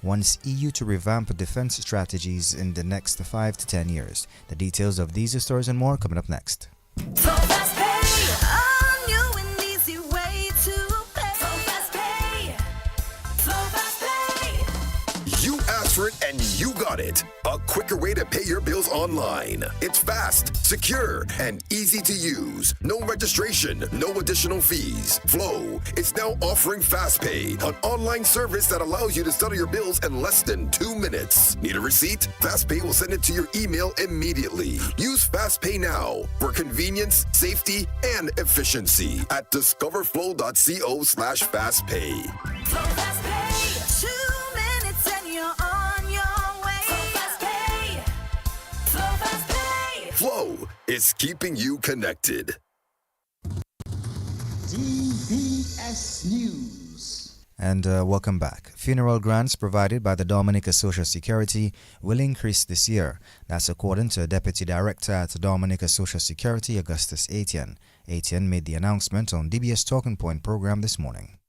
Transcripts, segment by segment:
wants EU to revamp defense strategies in the next 5 to 10 years. The details of these stories and more coming up next. You asked for it and you got it. A quicker way to pay your bills online. It's fast, secure, and easy to use. No registration, no additional fees. Flow is now offering FastPay, an online service that allows you to settle your bills in less than 2 minutes. Need a receipt? FastPay will send it to your email immediately. Use FastPay now for convenience, safety, and efficiency at discoverflow.co/fastpay. Flow is keeping you connected. DBS News. And welcome back. Funeral grants provided by the Dominica Social Security will increase this year. That's according to Deputy Director at Dominica Social Security, Augustus Etienne. Etienne made the announcement on DBS Talking Point program this morning.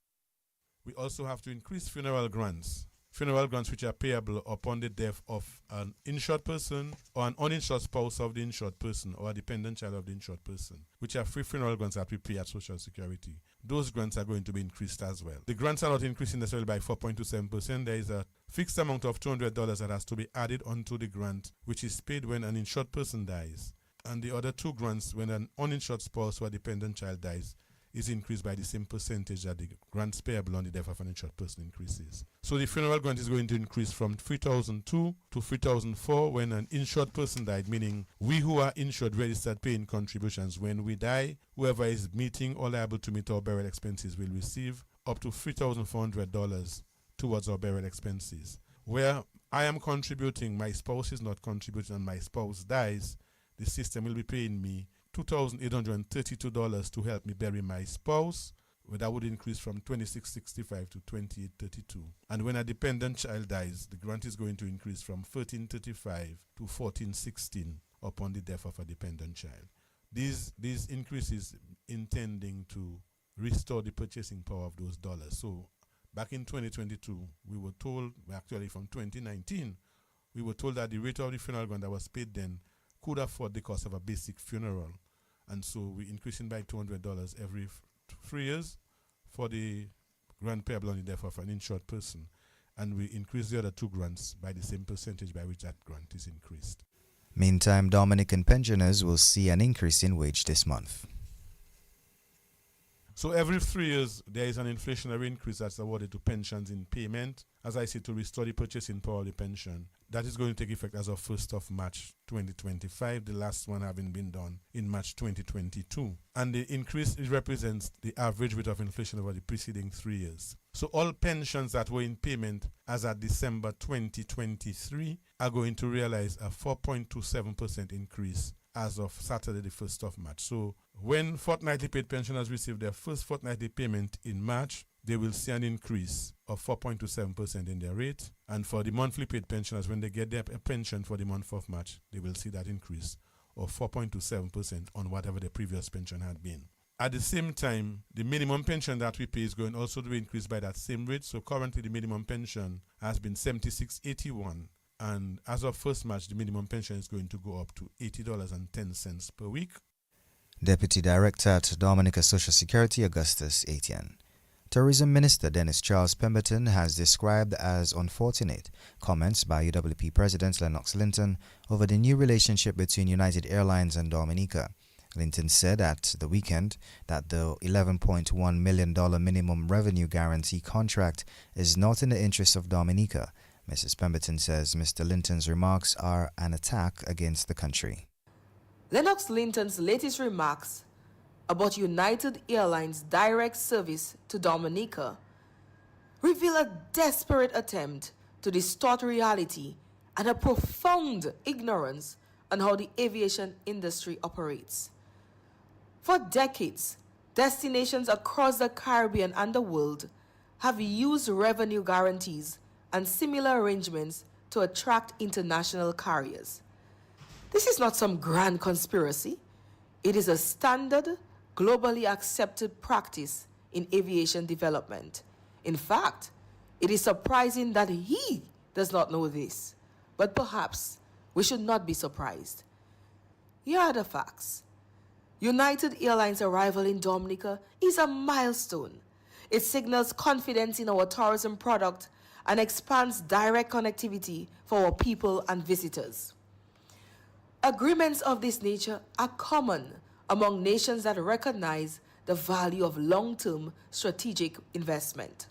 We also have to increase funeral grants. Funeral grants which are payable upon the death of an insured person or an uninsured spouse of the insured person or a dependent child of the insured person, which are free funeral grants that we pay at Social Security. Those grants are going to be increased as well. The grants are not increasing necessarily by 4.27%. There is a fixed amount of $200 that has to be added onto the grant, which is paid when an insured person dies. And the other two grants, when an uninsured spouse or a dependent child dies, is increased by the same percentage that the grants payable on the death of an insured person increases. So the funeral grant is going to increase from $3,002 to $3,004 when an insured person died, meaning we who are insured registered paying contributions. When we die, whoever is meeting or liable to meet our burial expenses will receive up to $3,400 towards our burial expenses. Where I am contributing, my spouse is not contributing, and my spouse dies, the system will be paying me $2,832 to help me bury my spouse. Well, that would increase from $2,665 to $2,832. And when a dependent child dies, the grant is going to increase from $1,335 to $1,416 upon the death of a dependent child. These increases intending to restore the purchasing power of those dollars. So back in 2022, we were told, actually from 2019, we were told that the rate of the funeral grant that was paid then could afford the cost of a basic funeral. And so we're increasing by $200 every 3 years for the grant payable on the death of an insured person. And we increase the other two grants by the same percentage by which that grant is increased. Meantime, Dominican pensioners will see an increase in wage this month. So every 3 years, there is an inflationary increase that's awarded to pensions in payment, as I say, to restore the purchasing power of the pension. That is going to take effect as of 1st of March 2025, the last one having been done in March 2022. And the increase represents the average rate of inflation over the preceding 3 years. So all pensions that were in payment as at December 2023 are going to realize a 4.27% increase as of Saturday, the 1st of March. So when fortnightly paid pensioners receive their first fortnightly payment in March, they will see an increase of 4.27% in their rate. And for the monthly paid pensioners, when they get their pension for the month of March, they will see that increase of 4.27% on whatever the previous pension had been. At the same time, the minimum pension that we pay is going also to be increased by that same rate. So currently the minimum pension has been $76.81. And as of 1st March, the minimum pension is going to go up to $80.10 per week. Deputy Director at Dominica Social Security, Augustus Etienne. Tourism Minister Dennis Charles Pemberton has described as unfortunate comments by UWP President Lennox Linton over the new relationship between United Airlines and Dominica. Linton said at the weekend that the $11.1 million minimum revenue guarantee contract is not in the interest of Dominica. Mrs. Pemberton says Mr. Linton's remarks are an attack against the country. Lennox Linton's latest remarks about United Airlines' direct service to Dominica reveal a desperate attempt to distort reality and a profound ignorance on how the aviation industry operates. For decades, destinations across the Caribbean and the world have used revenue guarantees and similar arrangements to attract international carriers. This is not some grand conspiracy. It is a standard, globally accepted practice in aviation development. In fact, It is surprising that he does not know this, but perhaps we should not be surprised. Here are the facts. United Airlines' arrival in Dominica is a milestone. It signals confidence in our tourism product and expands direct connectivity for our people and visitors. Agreements of this nature are common among nations that recognize the value of long-term strategic investment.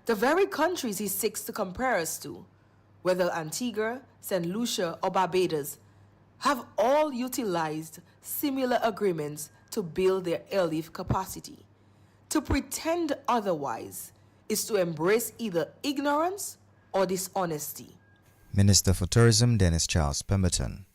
The very countries he seeks to compare us to, whether Antigua, St. Lucia, or Barbados, have all utilized similar agreements to build their airlift capacity. To pretend otherwise is to embrace either ignorance or dishonesty. Minister for Tourism Dennis Charles Pemberton.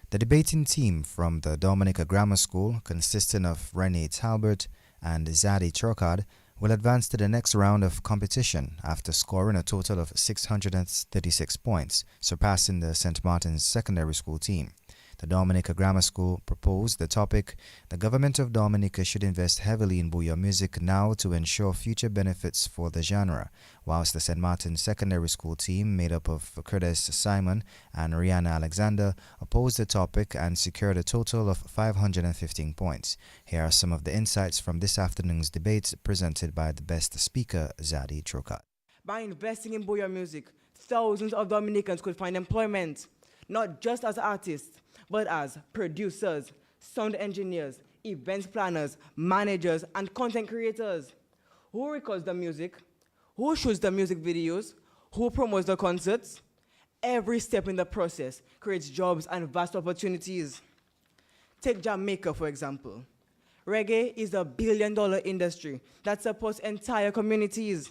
The debating team from the Dominica Grammar School, consisting of Renee Talbert and Zadie Trocard, will advance to the next round of competition after scoring a total of 636 points, surpassing the St. Martin's Secondary School team. The Dominica Grammar School proposed the topic, "The government of Dominica should invest heavily in bouyon music now to ensure future benefits for the genre," whilst the St. Martin's Secondary School team, made up of Curtis Simon and Rihanna Alexander, opposed the topic and secured a total of 515 points. Here are some of the insights from this afternoon's debate presented by the best speaker, Zadie Trocard. By investing in bouyon music, thousands of Dominicans could find employment, not just as artists, but as producers, sound engineers, events planners, managers, and content creators. Who records the music? Who shoots the music videos? Who promotes the concerts? Every step in the process creates jobs and vast opportunities. Take Jamaica, for example. Reggae is a billion-dollar industry that supports entire communities.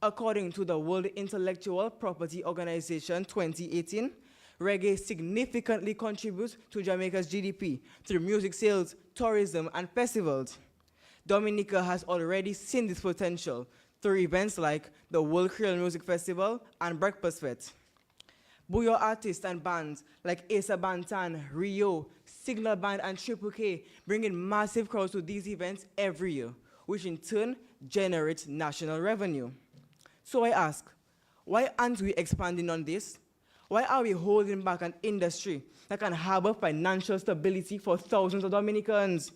According to the World Intellectual Property Organization 2018, reggae significantly contributes to Jamaica's GDP through music sales, tourism, and festivals. Dominica has already seen this potential through events like the World Creole Music Festival and Breakfast Fest. Bouyon artists and bands like Asa Bantan, Rio, Signal Band, and Triple K bring in massive crowds to these events every year, which in turn generates national revenue. So I ask, why aren't we expanding on this? Why are we holding back an industry that can harbor financial stability for thousands of Dominicans?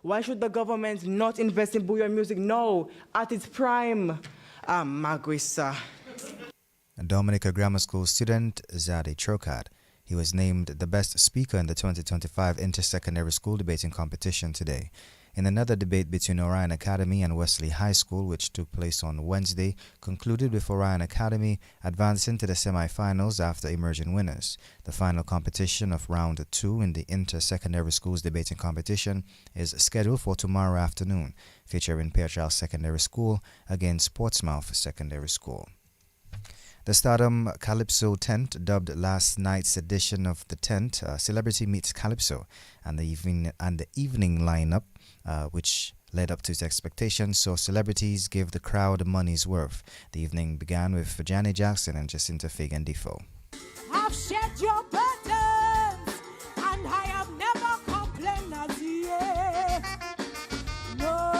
Why should the government not invest in bouyon music now, at its prime? Magwisa. A Dominica Grammar School student, Zadie Trocard. He was named the best speaker in the 2025 Inter-Secondary School Debating Competition today. In another debate between Orion Academy and Wesley High School, which took place on Wednesday, concluded with Orion Academy advancing to the semi-finals after emerging winners. The final competition of Round 2 in the Inter-Secondary Schools Debating Competition is scheduled for tomorrow afternoon, featuring Pearchild Secondary School against Portsmouth Secondary School. The Stardom Calypso Tent, dubbed last night's edition of the tent, Celebrity Meets Calypso, and the evening lineup, which led up to its expectations, saw celebrities give the crowd money's worth. The evening began with Janet Jackson and Jacinta Fagan Defoe. I've shared your burdens, and I have never complained as yet. No,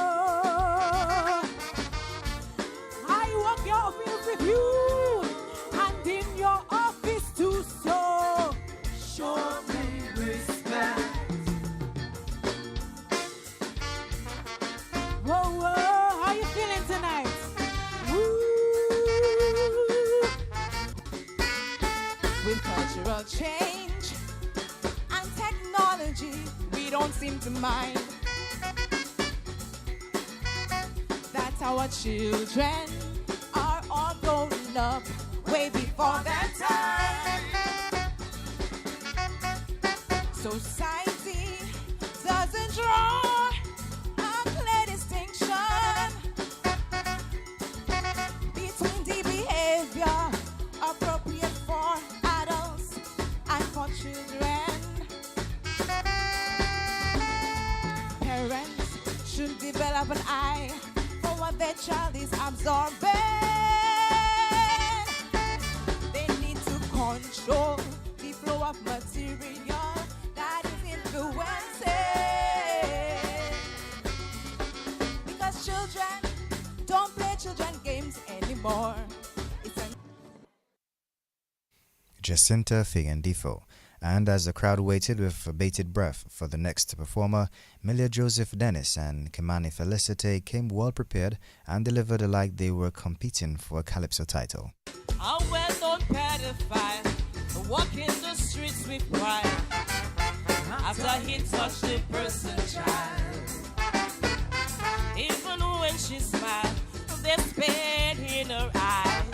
I walk your fields with you, and in your office too, so show me respect. Whoa, whoa, how you feeling tonight? Woo. With cultural change and technology, we don't seem to mind that our children are all growing up way before their time. Society doesn't draw a clear distinction between the behavior appropriate for adults and for children. Parents should develop an eye for what their child is absorbing. They need to control the flow of material that is influencing. Because children don't play children games anymore. Jacinta Figandifo. And as the crowd waited with bated breath for the next performer, Milia Joseph Dennis and Kimani Felicite came well prepared and delivered like they were competing for a Calypso title. A well-known pedophile, walking the streets with pride. After he touched the person's child, even when she smiled, there's pain in her eyes,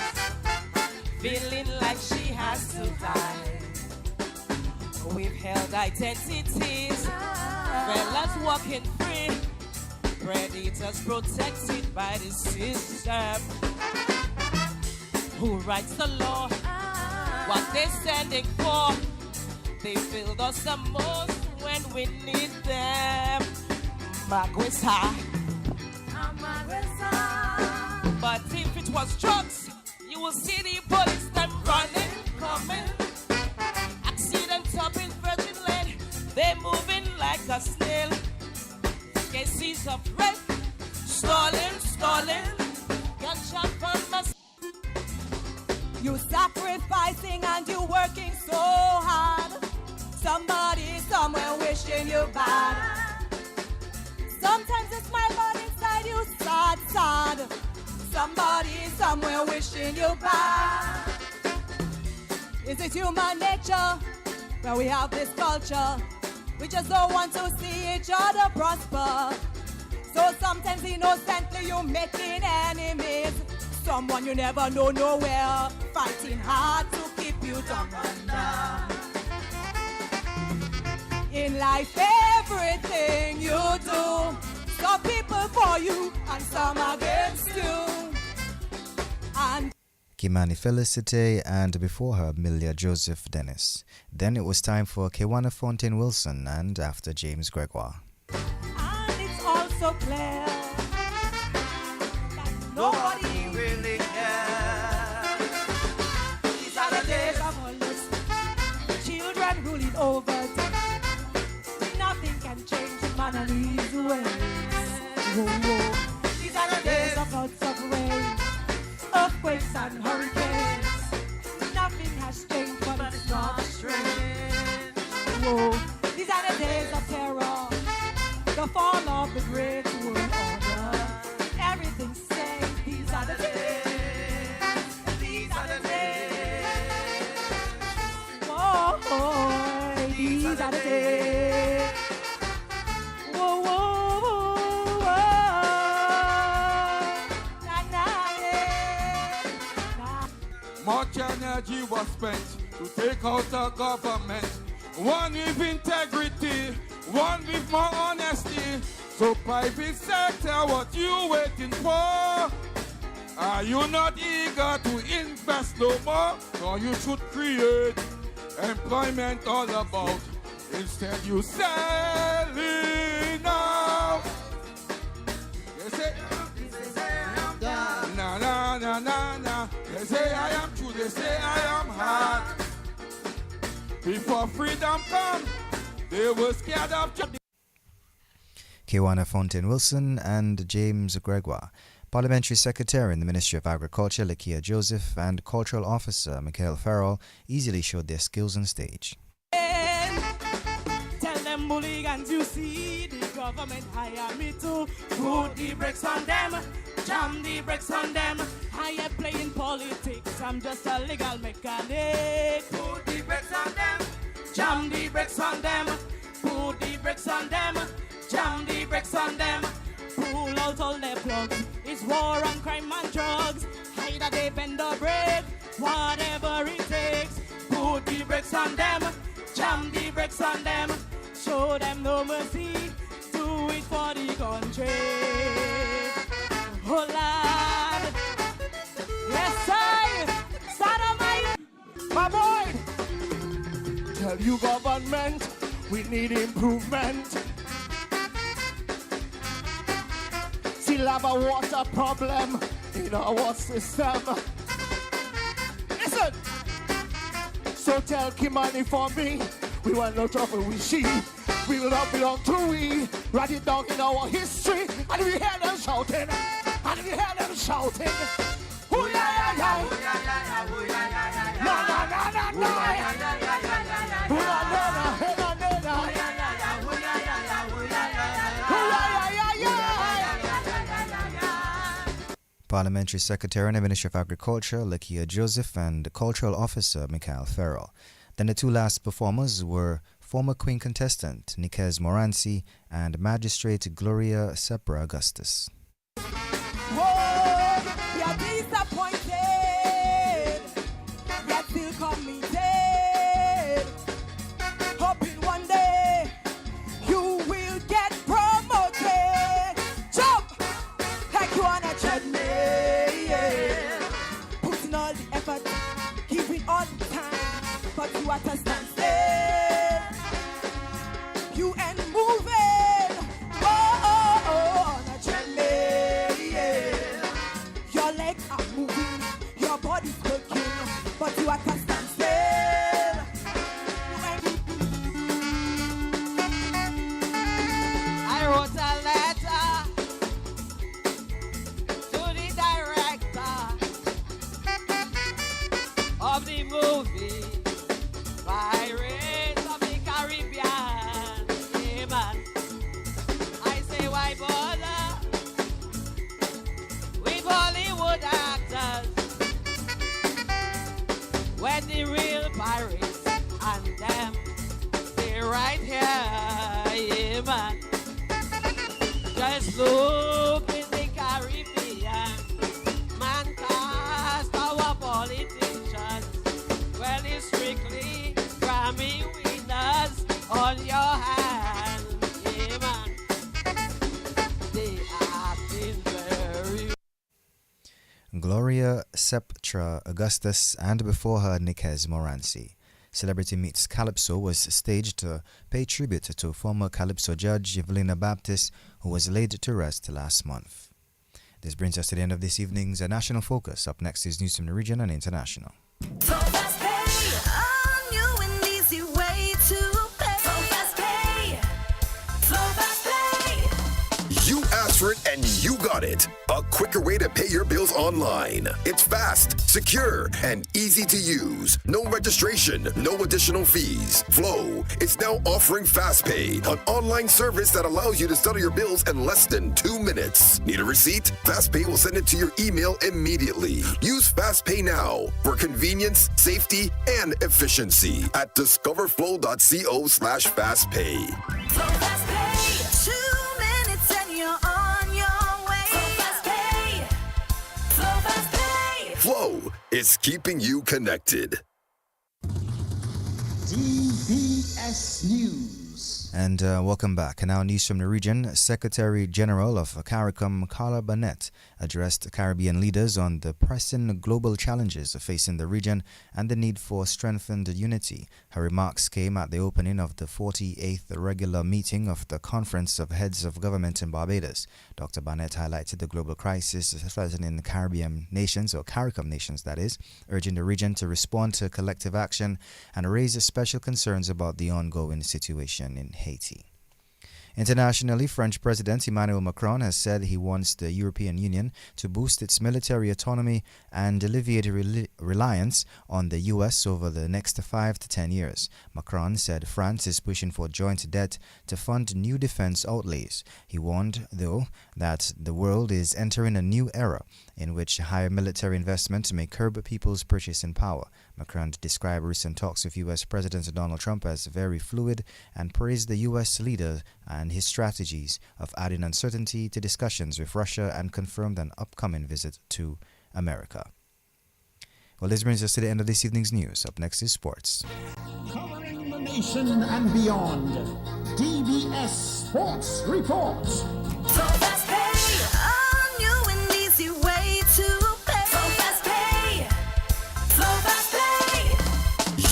feeling like she has to die. We've held identities, fellas walking free, predators protected by the system. Who writes the law? What they're standing for? They failed us the most when we need them. Magwesa. But if it was drugs, you will see the police them running, coming. Accident up in Virgin Lane, they moving like a snail. Cases of rape, stalling, gunshot from us. You sacrificing and you working so hard. Somebody somewhere wishing you bad. Sometimes you smile but inside you sad. Somebody somewhere wishing you bad. Is it human nature where we have this culture? We just don't want to see each other prosper. So sometimes innocently you making enemies. Someone you never know nowhere, fighting hard to keep you down under. In life, everything you do, some people for you and some against you. And Kimani Felicite and before her Milia Joseph Dennis. Then it was time for Kewana Fontaine Wilson and after James Gregoire. And it's also clear that nobody really cares. These are the days of homeless children ruling over them. Nothing can change man and his ways. Whoa. These are the days of floods of rain, earthquakes and hurricanes. Nothing has changed but it's not strange. Whoa. These are the days of terror, the fall of the great world order. Everything's safe. These are the days. These are the days. Whoa, these are the days. Whoa, whoa, whoa, whoa. Na, na, yeah. Na. Much energy was spent to take out the government. One with integrity, one with more honesty. So private sector, what you waiting for? Are you not eager to invest no more? Or you should create employment all about. Instead you selling now. They say, na na na na na. They say I am true, they say I am hard. Before freedom come, they were scared of Kewana Fontaine Wilson and James Gregoire. Parliamentary Secretary in the Ministry of Agriculture, Lakia Joseph, and Cultural Officer, Michael Farrell, easily showed their skills on stage. Tell them hooligans you see, the government hire me to put the brakes on them, jam the brakes on them. I am playing politics, I'm just a legal mechanic. Put the brakes on them, jam the brakes on them. Put the brakes on them, jam the brakes on them. Pull out all their plugs, it's war on crime and drugs. Either they bend or break, whatever it takes. Put the brakes on them, jam the brakes on them. Show them no mercy, do it for the country. Oh Lord, yes I, my boy. Tell you government, we need improvement. Still have a water problem in our system. Listen. So tell Kimani for me, we want no trouble with she. We will not belong to we. Write it down in our history, and we hear them shouting, and we hear them shouting. Ooh, yeah, yeah, yeah. Na, na, na, na, na. Parliamentary Secretary in the Ministry of Agriculture, Lakia Joseph, and Cultural Officer, Mikhail Farrell. Then the two last performers were former Queen contestant Nikez Moranci and Magistrate Gloria Sepra Augustus. Oh, you're disappointed, yet still committed. Hoping one day you will get promoted. Jump like you on a treadmill. Putting all the effort, giving all the time, but you at a standstill. You ain't moving. On a treadmill. Your legs are moving, your body's working, but you are can't stand still. I wrote a letter to the director of the movie Pirates of the Caribbean. Yeah, man. I say, why bother with Hollywood actors when the real pirates and them, they're right here, yeah, man. Just look in the Caribbean, man, cast our politicians. Well, it's strictly Grammy winners on your hand, yeah, man. They acting very. Gloria Septra Augustus and before her Nikez Moranci. Celebrity Meets Calypso was staged to pay tribute to former Calypso judge Evelina Baptist, who was laid to rest last month. This brings us to the end of this evening's National Focus. Up next is news from the region and international. You asked for it and you got it. A quicker way to pay your bills online. It's fast, secure, and easy to use. No registration, no additional fees. Flow is now offering FastPay, an online service that allows you to settle your bills in less than 2 minutes. Need a receipt? FastPay will send it to your email immediately. Use FastPay now for convenience, safety, and efficiency at discoverflow.co/fastpay. Flow is keeping you connected. DBS News. And welcome back. And now news from the region. Secretary General of CARICOM, Carla Barnett, addressed Caribbean leaders on the pressing global challenges facing the region and the need for strengthened unity. Her remarks came at the opening of the 48th regular meeting of the Conference of Heads of Government in Barbados. Dr. Barnett highlighted the global crisis threatening the Caribbean nations, or CARICOM nations that is, urging the region to respond to collective action and raise special concerns about the ongoing situation in Haiti. Internationally, French President Emmanuel Macron has said he wants the European Union to boost its military autonomy and alleviate reliance on the U.S. over the next 5 to 10 years. Macron said France is pushing for joint debt to fund new defense outlays. He warned, though, that the world is entering a new era in which higher military investment may curb people's purchasing power. Macron described recent talks with U.S. President Donald Trump as very fluid and praised the U.S. leader and his strategies of adding uncertainty to discussions with Russia and confirmed an upcoming visit to America. Well, this brings us to the end of this evening's news. Up next is sports. Covering the nation and beyond. DBS Sports Report.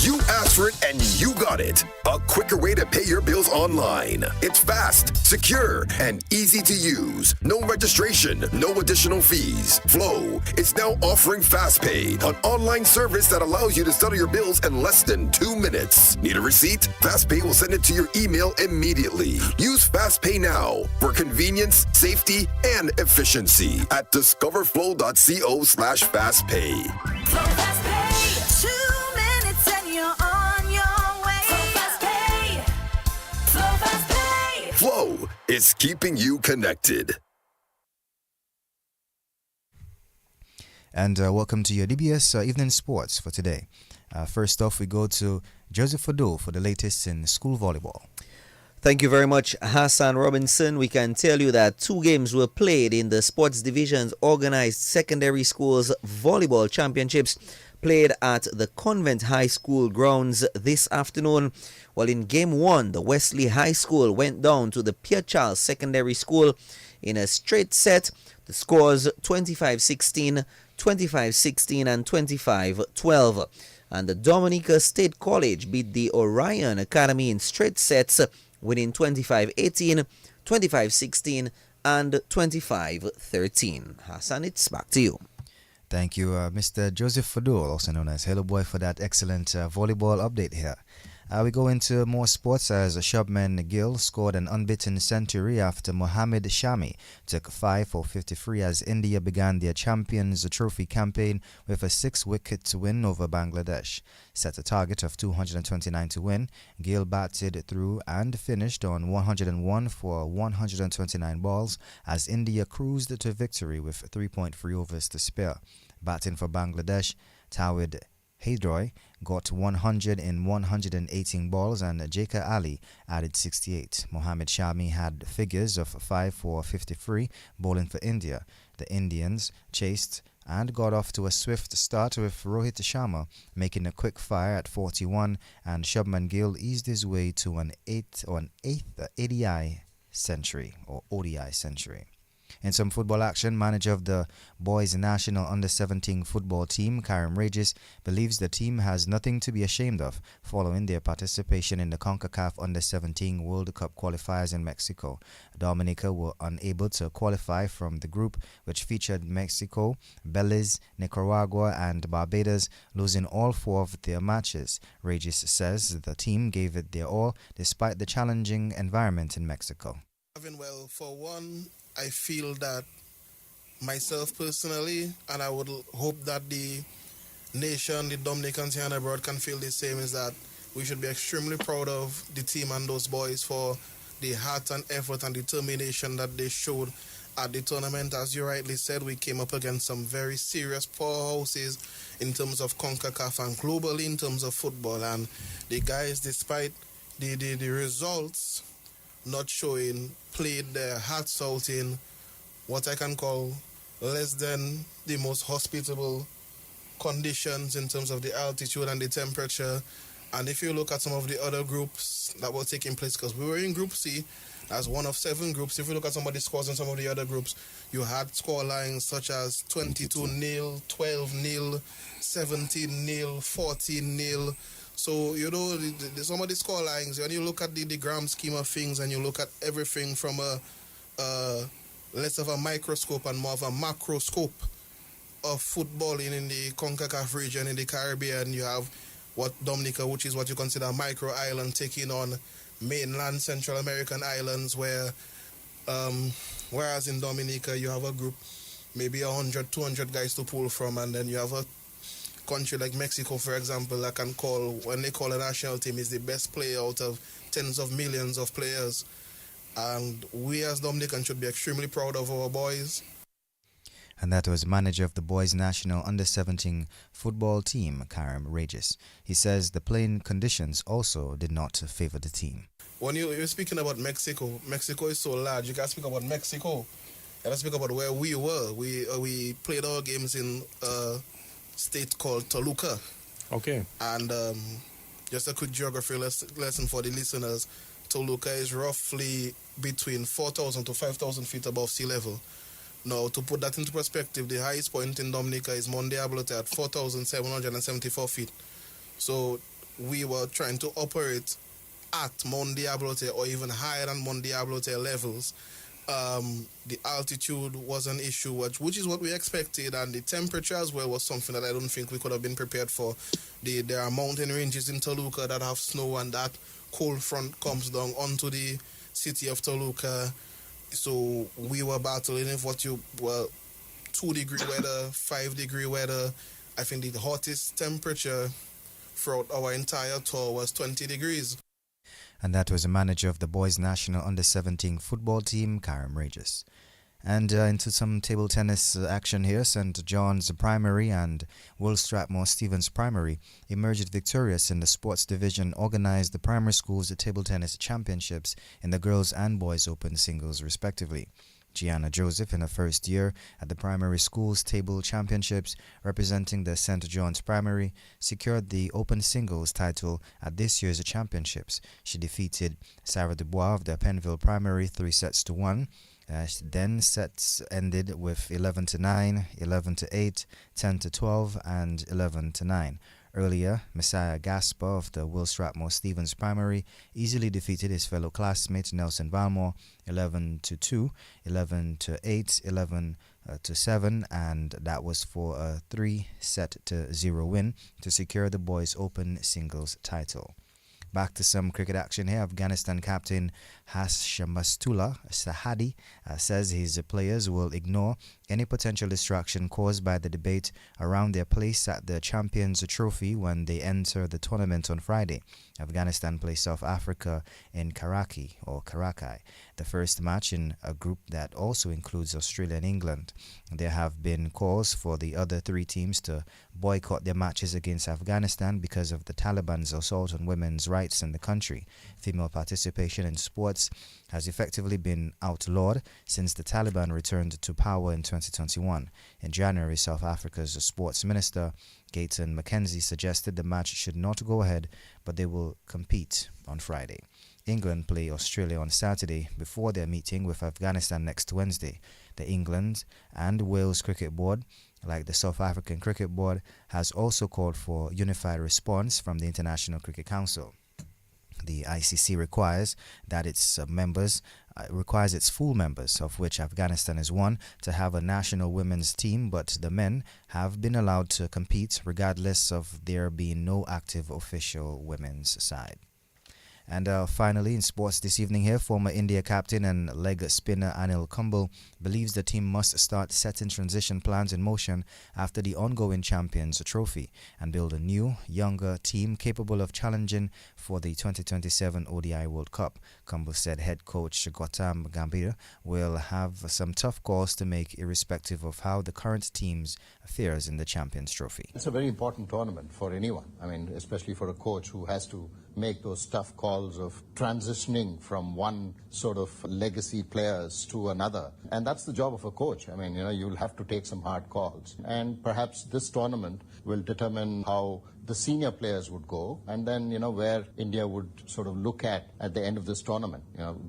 You asked for it and you got it. A quicker way to pay your bills online. It's fast, secure, and easy to use. No registration, no additional fees. Flow is now offering FastPay, an online service that allows you to settle your bills in less than 2 minutes. Need a receipt? FastPay will send it to your email immediately. Use FastPay now for convenience, safety, and efficiency at discoverflow.co/fastpay. Flow is keeping you connected. And welcome to your DBS Evening Sports for today. First off, we go to Joseph Fadul for the latest in school volleyball. Thank you very much, Hassan Robinson. We can tell you that 2 games were played in the sports division's organized secondary schools volleyball championships played at the Convent High School grounds this afternoon. Well, in Game 1, the Wesley High School went down to the Pierre Charles Secondary School in a straight set. The scores 25-16, 25-16 and 25-12. And the Dominica State College beat the Orion Academy in straight sets, winning 25-18, 25-16 and 25-13. Hassan, it's back to you. Thank you, Mr. Joseph Fadul, also known as Hello Boy, for that excellent volleyball update here. We go into more sports as Shubman Gill scored an unbeaten century after Mohammed Shami took 5 for 53 as India began their Champions Trophy campaign with a 6-wicket win over Bangladesh. Set a target of 229 to win, Gill batted through and finished on 101 for 129 balls as India cruised to victory with 3.3 overs to spare. Batting for Bangladesh, Tawid Haydroy got 100 in 118 balls and Jaka Ali added 68. Mohammed Shami had figures of 5 for 53 bowling for India. The Indians chased and got off to a swift start with Rohit Sharma making a quick fire at 41 and Shubman Gill eased his way to an eighth ODI century. In some football action, manager of the boys' national under-17 football team, Karim Regis, believes the team has nothing to be ashamed of following their participation in the CONCACAF under-17 World Cup qualifiers in Mexico. Dominica were unable to qualify from the group, which featured Mexico, Belize, Nicaragua and Barbados, losing all 4 of their matches. Regis says the team gave it their all despite the challenging environment in Mexico. Well, for one, I feel that myself personally, and I would hope that the nation, the Dominicans here and abroad can feel the same, is that we should be extremely proud of the team and those boys for the heart and effort and determination that they showed at the tournament. As you rightly said, we came up against some very serious powerhouses in terms of CONCACAF and globally in terms of football. And the guys, despite the results not showing, played their hearts out in what I can call less than the most hospitable conditions in terms of the altitude and the temperature. And if you look at some of the other groups that were taking place, because we were in Group C as one of 7 groups, if you look at some of the scores in some of the other groups, you had score lines such as 22-0, 12-0, 17-0, 14-0. So, you know, some of the score lines, when you look at the grand scheme of things and you look at everything from a less of a microscope and more of a macroscope of footballing in the CONCACAF region, in the Caribbean, you have what Dominica, which is what you consider a micro island, taking on mainland Central American islands, whereas in Dominica you have a group, maybe 100, 200 guys to pull from, and then you have a country like Mexico, for example, that can call, when they call a national team, is the best player out of tens of millions of players. And we as Dominicans should be extremely proud of our boys. And that was manager of the boys' national under-17 football team, Karim Regis. He says the playing conditions also did not favor the team. When you're speaking about Mexico, Mexico is so large. You can't speak about Mexico. You gotta speak about where we were. We played our games in state called Toluca. Okay. And just a quick geography lesson for the listeners. Toluca is roughly between 4,000 to 5,000 feet above sea level. Now, to put that into perspective, the highest point in Dominica is Monte Diablote at 4,774 feet. So we were trying to operate at Monte Diablote or even higher than Monte Diablote levels. The altitude was an issue, which is what we expected, and the temperature as well was something that I don't think we could have been prepared for. There are mountain ranges in Toluca that have snow, and that cold front comes down onto the city of Toluca. So we were battling with 2-degree weather, 5-degree weather. I think the hottest temperature throughout our entire tour was 20 degrees. And that was the manager of the boys' national under-17 football team, Karim Regis. And into some table tennis action here. St. John's Primary and Will Strathmore Stevens Primary emerged victorious in the sports division, organized the primary schools table tennis championships in the girls and boys open singles respectively. Gianna Joseph, in her first year at the primary schools table championships representing the St. John's Primary, secured the open singles title at this year's championships. She defeated Sarah Dubois of the Penville Primary 3-1. Then sets ended with 11-9, 11-8, 10-12, and 11-9. Earlier, Messiah Gasper of the Will Strathmore Stevens Primary easily defeated his fellow classmate Nelson Valmore 11-2, 11-8, 11-7, and that was for a 3-0 win to secure the boys' open singles title. Back to some cricket action here. Afghanistan captain Hashamastullah Sahadi says his players will ignore any potential distraction caused by the debate around their place at the Champions Trophy when they enter the tournament on Friday. Afghanistan plays South Africa in Karachi, the first match in a group that also includes Australia and England. There have been calls for the other three teams to boycott their matches against Afghanistan because of the Taliban's assault on women's rights in the country. Female participation in sports has effectively been outlawed since the Taliban returned to power in 2021. In January, South Africa's sports minister, Gayton Mackenzie, suggested the match should not go ahead, but they will compete on Friday. England play Australia on Saturday before their meeting with Afghanistan next Wednesday. The England and Wales Cricket Board, like the South African Cricket Board, has also called for unified response from the International Cricket Council. The ICC requires its full members, of which Afghanistan is one, to have a national women's team, but the men have been allowed to compete regardless of there being no active official women's side. And finally, in sports this evening here, former India captain and leg spinner Anil Kumble believes the team must start setting transition plans in motion after the ongoing Champions Trophy and build a new, younger team capable of challenging for the 2027 ODI World Cup. Kumble said head coach Gautam Gambhir will have some tough calls to make irrespective of how the current teams fares in the Champions Trophy. It's a very important tournament for anyone. I mean, especially for a coach who has to make those tough calls of transitioning from one sort of legacy players to another. And that's the job of a coach. I mean, you'll have to take some hard calls. And perhaps this tournament will determine how the senior players would go, and then, where India would sort of look at the end of this tournament,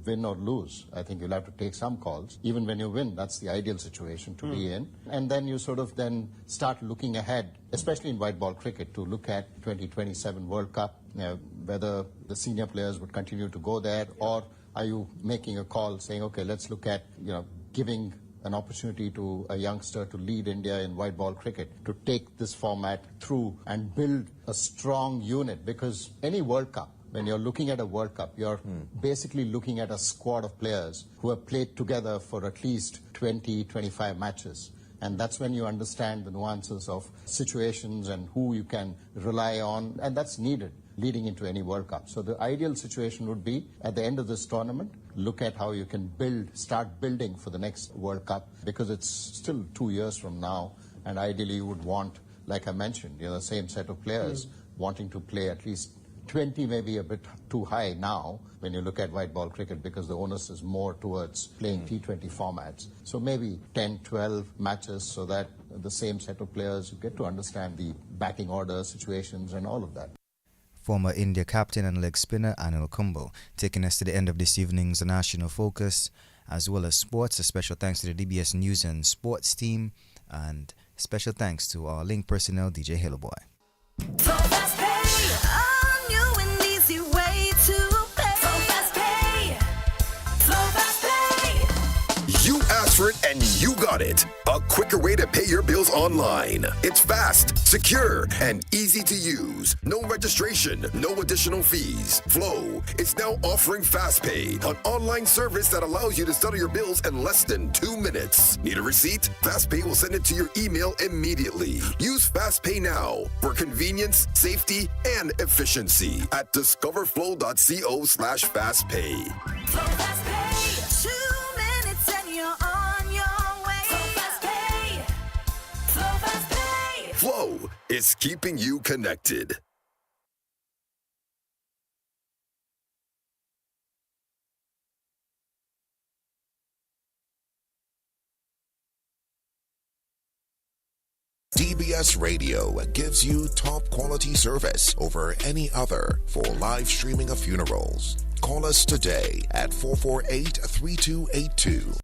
win or lose. I think you'll have to take some calls. Even when you win, that's the ideal situation to be in. And then you sort of then start looking ahead, especially in white ball cricket, to look at 2027 World Cup, whether the senior players would continue to go there, or are you making a call saying, okay, let's look at, giving an opportunity to a youngster to lead India in white ball cricket, to take this format through and build a strong unit. Because any World Cup, when you're looking at a World Cup, you're basically looking at a squad of players who have played together for at least 20, 25 matches. And that's when you understand the nuances of situations and who you can rely on, and that's needed leading into any World Cup. So the ideal situation would be, at the end of this tournament, look at how you can start building for the next World Cup, because it's still 2 years from now, and ideally you would want, like I mentioned, the same set of players wanting to play at least 20, maybe a bit too high now when you look at white ball cricket, because the onus is more towards playing T20 formats. So maybe 10, 12 matches, so that the same set of players, you get to understand the batting order situations and all of that. Former India captain and leg spinner Anil Kumble, taking us to the end of this evening's National Focus, as well as sports. A special thanks to the DBS News and Sports team, and special thanks to our link personnel, DJ Halo Boy. You asked for it and you got it. A quicker way to pay your bills online. It's fast, secure, and easy to use. No registration, no additional fees. Flow is now offering FastPay, an online service that allows you to settle your bills in less than 2 minutes. Need a receipt? FastPay will send it to your email immediately. Use FastPay now for convenience, safety, and efficiency at discoverflow.co/fastpay. 2 minutes and you're on your is keeping you connected. DBS Radio gives you top quality service over any other for live streaming of funerals. Call us today at 448-3282.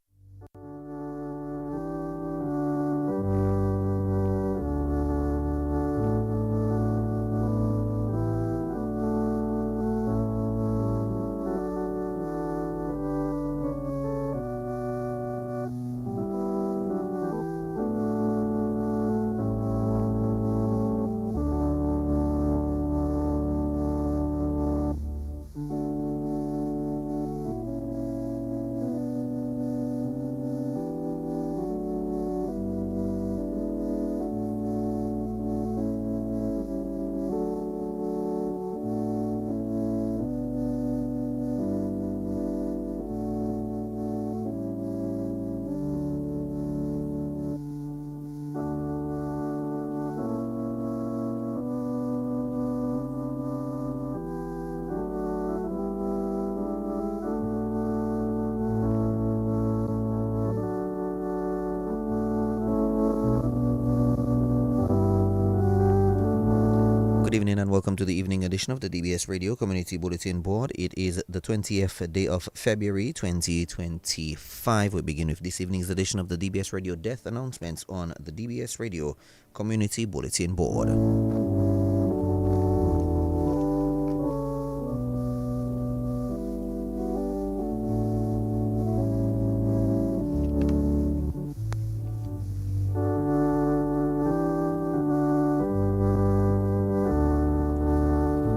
Good evening and welcome to the evening edition of the DBS Radio Community Bulletin Board. It is the 20th day of February 2025. We begin with this evening's edition of the DBS Radio Death Announcements on the DBS Radio Community Bulletin Board.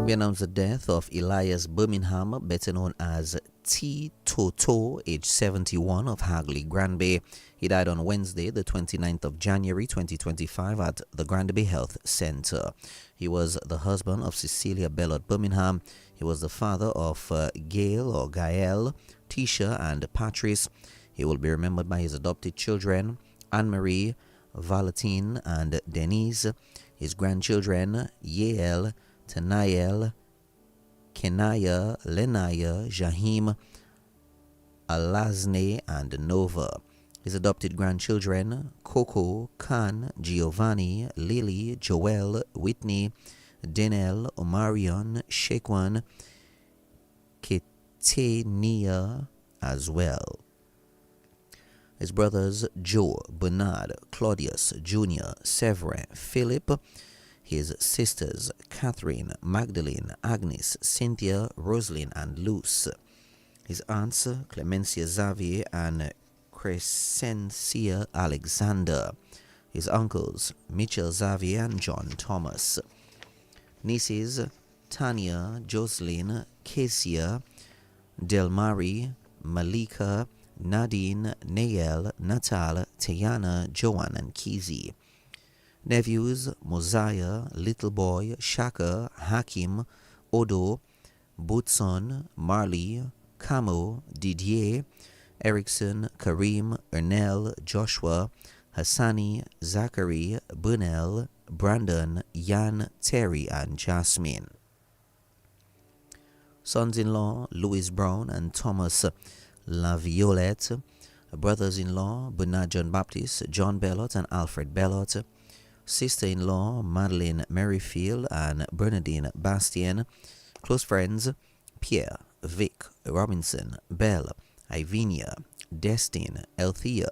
We announce the death of Elias Birmingham, better known as T. Toto, age 71, of Hagley, Granby. He died on Wednesday, the 29th of January 2025 at the Granby Health Centre. He was the husband of Cecilia Bellot Birmingham. He was the father of Gael, Tisha, and Patrice. He will be remembered by his adopted children, Anne-Marie, Valentine, and Denise. His grandchildren, Yael, Tanael, Kenaya, Lenaya, Jahim, Alazne, and Nova. His adopted grandchildren, Coco, Khan, Giovanni, Lily, Joel, Whitney, Denel, Omarion, Shekwan, Ketenia as well. His brothers, Joe, Bernard, Claudius, Junior, Severin, Philip. His sisters, Catherine, Magdalene, Agnes, Cynthia, Rosalind, and Luce. His aunts, Clemencia Xavier and Crescencia Alexander. His uncles, Mitchell Xavier and John Thomas. Nieces, Tanya, Jocelyn, Kesia, Delmari, Malika, Nadine, Nael, Natal, Tayana, Joanne, and Kizzy. Nephews, Mosiah, Little Boy, Shaka, Hakim, Odo, Bootson, Marley, Camo, Didier, Erickson, Kareem, Ernell, Joshua, Hassani, Zachary, Burnell, Brandon, Jan, Terry, and Jasmine. Sons-in-law, Louis Brown and Thomas Laviolette. Brothers-in-law, Bernard John Baptist, John Bellot, and Alfred Bellot. Sister-in-law, Madeline Merrifield and Bernadine Bastien. Close friends, Pierre, Vic, Robinson, Belle, Ivenia, Destin, Althea,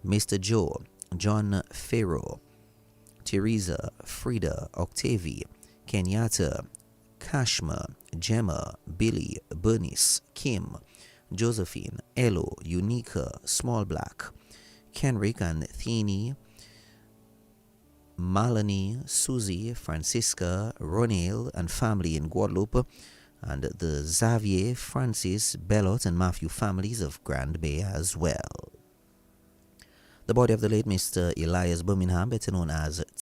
Mr. Joe, John Farrow, Teresa, Frida, Octavie, Kenyatta, Kashma, Gemma, Billy, Bernice, Kim, Josephine, Elo, Unica, Small Black, Kenrick and Thini, Malani, Susie, Francisca, Ronale, and family in Guadeloupe, and the Xavier, Francis, Bellot, and Matthew families of Grand Bay as well. The body of the late Mr. Elias Birmingham, better known as